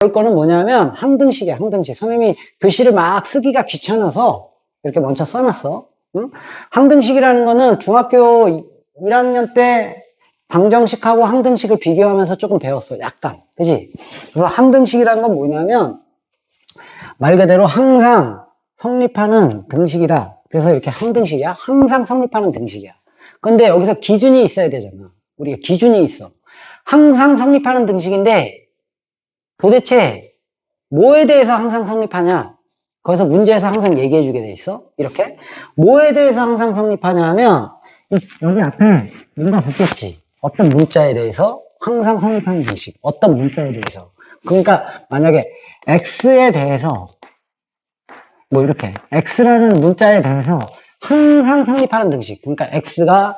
배울 거는 뭐냐면 항등식이야, 항등식. 선생님이 글씨를 막 쓰기가 귀찮아서 이렇게 먼저 써놨어. 응? 항등식이라는 거는 중학교 1학년 때 방정식하고 항등식을 비교하면서 조금 배웠어. 약간. 그지? 그래서 항등식이라는 건 뭐냐면 말 그대로 항상 성립하는 등식이다. 그래서 이렇게 항등식이야. 항상 성립하는 등식이야. 근데 여기서 기준이 있어야 되잖아. 우리가 기준이 있어. 항상 성립하는 등식인데 도대체 뭐에 대해서 항상 성립하냐? 거기서 문제에서 항상 얘기해 주게 돼 있어. 이렇게. 뭐에 대해서 항상 성립하냐 하면 여기 앞에 뭔가 붙겠지. 어떤 문자에 대해서 항상 성립하는 등식. 어떤 문자에 대해서. 그러니까 만약에 x에 대해서 뭐 이렇게 x라는 문자에 대해서 항상 성립하는 등식. 그러니까 x에다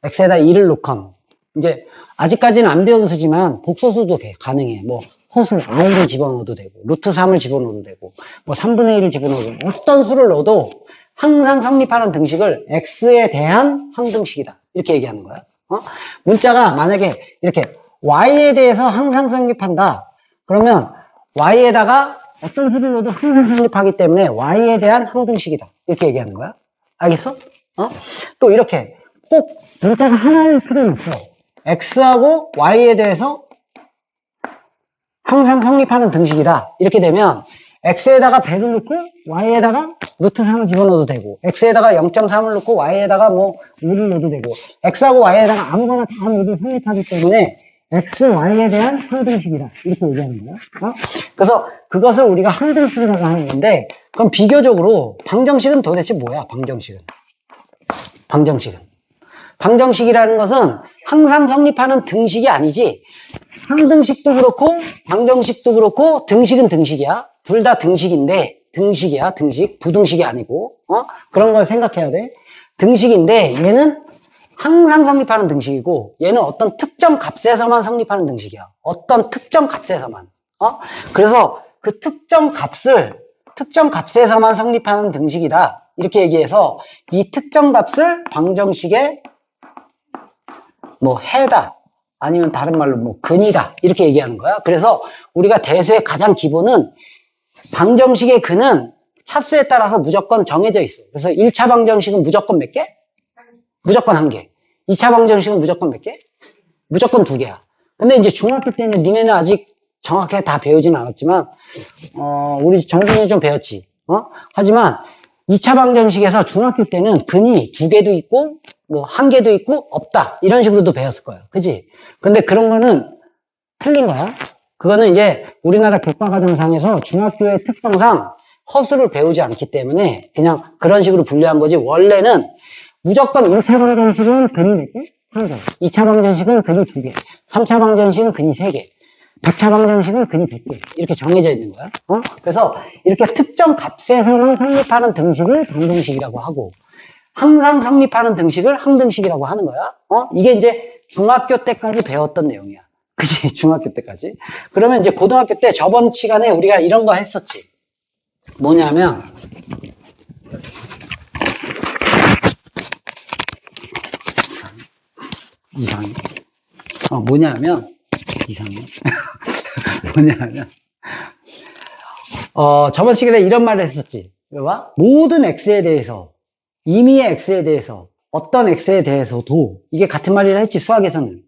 2를 놓건 이제 아직까지는 안 배운 수지만 복소수도 가능해. 뭐 허수 i를 집어넣어도 되고 루트 3을 집어넣어도 되고 뭐 3분의 1을 집어넣어도 되고 어떤 수를 넣어도 항상 성립하는 등식을 x에 대한 항등식이다. 이렇게 얘기하는 거야. 문자가 만약에 이렇게 y에 대해서 항상 성립한다. 그러면 y에다가 어떤 수를 넣어도 항상 성립하기 때문에 y에 대한 항등식이다. 이렇게 얘기하는 거야. 알겠어? 또 이렇게 꼭 문자가 하나일 필요는 없어. x하고 y에 대해서 항상 성립하는 등식이다. 이렇게 되면 x에다가 100을 넣고 y에다가 루트 3을 집어넣어도 되고 x에다가 0.3을 넣고 y에다가 뭐 5를 넣어도 되고 x하고 y에다가 아무거나 다 넣어도 성립하기 때문에 x, y에 대한 항등식이다. 이렇게 얘기하는 거야. 그래서 그것을 우리가 항등식이라고 하는 건데 그럼 비교적으로 방정식은 도대체 뭐야? 방정식이라는 것은 항상 성립하는 등식이 아니지 항등식도 그렇고 방정식도 그렇고 등식은 등식이야. 둘 다 등식인데 등식이야. 등식. 부등식이 아니고 그런 걸 생각해야 돼. 등식인데 얘는 항상 성립하는 등식이고 얘는 어떤 특정 값에서만 성립하는 등식이야. 어떤 특정 값에서만. 그래서 그 특정 값에서만 성립하는 등식이다. 이렇게 얘기해서 이 특정 값을 방정식의 뭐 해다. 아니면 다른 말로 뭐 근이다. 이렇게 얘기하는 거야. 그래서 우리가 대수의 가장 기본은 방정식의 근은 차수에 따라서 무조건 정해져 있어. 그래서 1차 방정식은 무조건 몇 개? 무조건 1개. 2차 방정식은 무조건 몇 개? 무조건 2개야. 근데 이제 중학교 때는 니네는 아직 정확하게 다 배우진 않았지만 우리 정준이 좀 배웠지. 하지만 2차 방정식에서 중학교 때는 근이 2개도 있고 뭐 1개도 있고 없다. 이런 식으로도 배웠을 거야. 그지? 근데 그런 거는 틀린 거야. 그거는 이제 우리나라 교과과정상에서 중학교의 특성상 허수를 배우지 않기 때문에 그냥 그런 식으로 분류한 거지. 원래는 무조건 1차 방정식은 근이 몇 개? 1개. 2차 방정식은 근이 2개. 3차 방정식은 근이 3개. 100차 방정식은 근이 100개. 이렇게 정해져 있는 거야. 그래서 이렇게 특정 값에서만 성립하는 등식을 방정식이라고 하고 항상 성립하는 등식을 항등식이라고 하는 거야. 이게 이제 중학교 때까지 배웠던 내용이야. 그치? 중학교 때까지. 그러면 이제 고등학교 때 저번 시간에 우리가 이런 거 했었지. 뭐냐면 이상해. 뭐냐면 저번 시간에 이런 말을 했었지. 봐? 모든 x에 대해서 임의의 x에 대해서 어떤 x에 대해서도 이게 같은 말이라 했지. 수학에서는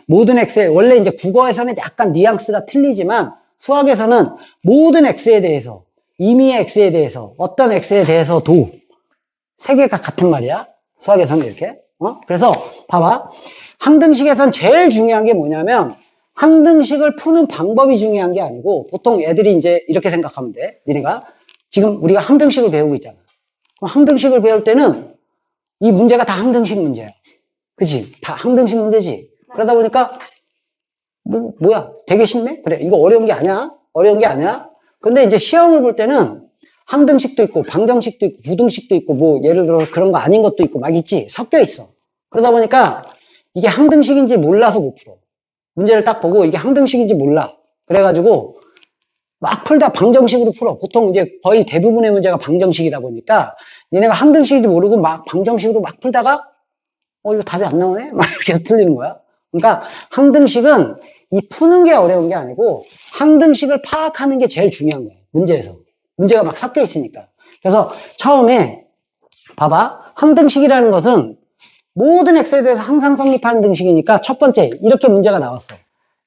모든 x에 원래 이제 국어에서는 약간 뉘앙스가 틀리지만 수학에서는 모든 x에 대해서 임의의 x에 대해서 어떤 x에 대해서도 세 개가 같은 말이야. 수학에서는 이렇게. 그래서 봐봐. 항등식에선 제일 중요한 게 뭐냐면 항등식을 푸는 방법이 중요한 게 아니고 보통 애들이 이제 이렇게 생각하면 돼. 니네가 지금 우리가 항등식을 배우고 있잖아. 그럼 항등식을 배울 때는 이 문제가 다 항등식 문제야. 그치? 다 항등식 문제지. 그러다 보니까 뭐야? 되게 쉽네? 그래. 이거 어려운 게 아니야. 근데 이제 시험을 볼 때는 항등식도 있고 방정식도 있고 부등식도 있고 뭐 예를 들어 그런 거 아닌 것도 있고 막 있지. 섞여 있어. 그러다 보니까 이게 항등식인지 몰라서 못 풀어. 문제를 딱 보고 이게 항등식인지 몰라. 그래가지고 막 풀다 방정식으로 풀어. 보통 이제 거의 대부분의 문제가 방정식이다 보니까 니네가 항등식인지 모르고 막 방정식으로 막 풀다가 이거 답이 안 나오네? 막 이렇게 틀리는 거야. 그러니까 항등식은 이 푸는 게 어려운 게 아니고 항등식을 파악하는 게 제일 중요한 거예요. 문제에서. 문제가 막 섞여 있으니까. 그래서 처음에 봐봐. 항등식이라는 것은 모든 x에 대해서 항상 성립하는 등식이니까 첫 번째 이렇게 문제가 나왔어.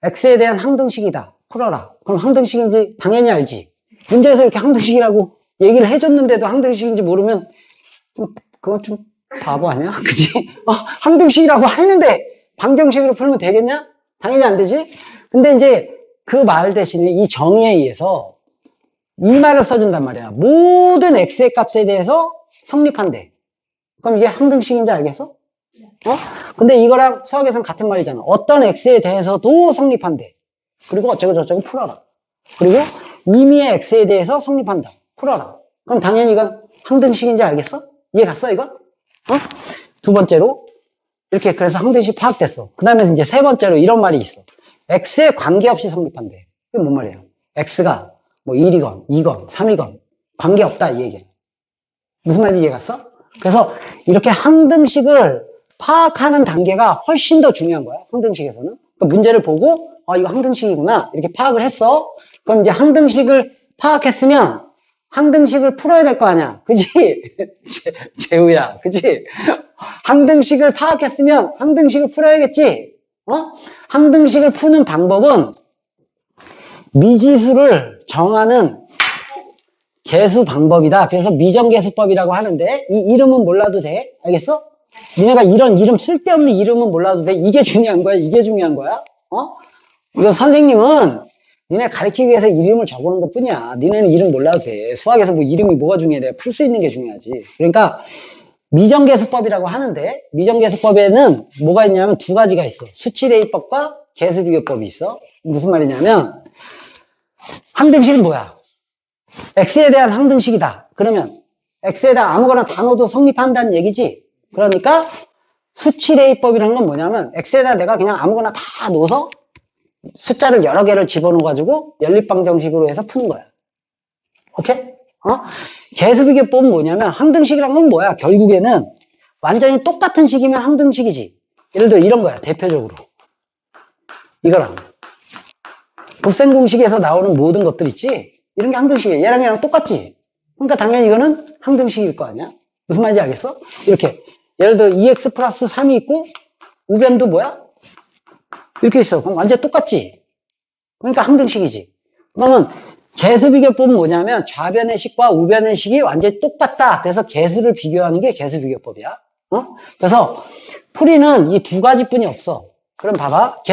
x에 대한 항등식이다. 풀어라. 그럼 항등식인지 당연히 알지. 문제에서 이렇게 항등식이라고 얘기를 해줬는데도 항등식인지 모르면 그건 좀 바보 아니야? 그치? 항등식이라고 했는데 방정식으로 풀면 되겠냐? 당연히 안 되지? 근데 이제 그 말 대신에 이 정의에 의해서 이 말을 써준단 말이야. 모든 x의 값에 대해서 성립한대. 그럼 이게 항등식인지 알겠어? 근데 이거랑 수학에서는 같은 말이잖아. 어떤 x에 대해서도 성립한대. 그리고 어쩌고 저쩌고 풀어라. 그리고 임의의 x에 대해서 성립한다. 풀어라. 그럼 당연히 이건 항등식인지 알겠어? 이해 갔어, 이거? 두 번째로 이렇게 그래서 항등식 파악됐어. 그 다음에 이제 세 번째로 이런 말이 있어. x에 관계없이 성립한대. 이게 뭔 말이에요? x가 뭐 1이건 2건 3이건 관계없다 이 얘기야. 무슨 말인지 이해 갔어? 그래서 이렇게 항등식을 파악하는 단계가 훨씬 더 중요한 거야. 항등식에서는. 그러니까 문제를 보고 이거 항등식이구나 이렇게 파악을 했어. 그럼 이제 항등식을 파악했으면 항등식을 풀어야 될 거 아니야. 그지? 재우야. 그지? 항등식을 파악했으면 항등식을 풀어야겠지? 항등식을 푸는 방법은 미지수를 정하는 계수 방법이다. 그래서 미정계수법이라고 하는데 이 이름은 몰라도 돼. 알겠어? 니네가 이런 이름 쓸데없는 이름은 몰라도 돼. 이게 중요한 거야. 이게 중요한 거야. 이거 선생님은 니네 가르치기 위해서 이름을 적어놓은 것 뿐이야. 니네는 이름 몰라도 돼. 수학에서 뭐 이름이 뭐가 중요해? 내가 풀 수 있는 게 중요하지. 그러니까 미정계수법이라고 하는데 미정계수법에는 뭐가 있냐면 두 가지가 있어. 수치대입법과 계수비교법이 있어. 무슨 말이냐면 항등식은 뭐야? x에 대한 항등식이다. 그러면 x에 대한 아무거나 단어도 성립한다는 얘기지. 그러니까 수치대입법이라는 건 뭐냐면 x에다 내가 그냥 아무거나 다 넣어서 숫자를 여러 개를 집어넣어 가지고 연립방정식으로 해서 푸는 거야. 오케이? 계수비교법은 뭐냐면 항등식이란 건 뭐야? 결국에는 완전히 똑같은 식이면 항등식이지. 예를 들어 이런 거야. 대표적으로 이거랑 곱셈공식에서 나오는 모든 것들 있지? 이런 게 항등식이야. 얘랑 똑같지? 그러니까 당연히 이거는 항등식일 거 아니야? 무슨 말인지 알겠어? 이렇게 예를 들어 2x 플러스 3이 있고 우변도 뭐야? 이렇게 있어. 그럼 완전 똑같지? 그러니까 항등식이지. 그러면 계수비교법은 뭐냐면 좌변의 식과 우변의 식이 완전히 똑같다. 그래서 계수를 비교하는 게 계수비교법이야. 그래서 풀이는 이 두 가지뿐이 없어. 그럼 봐봐.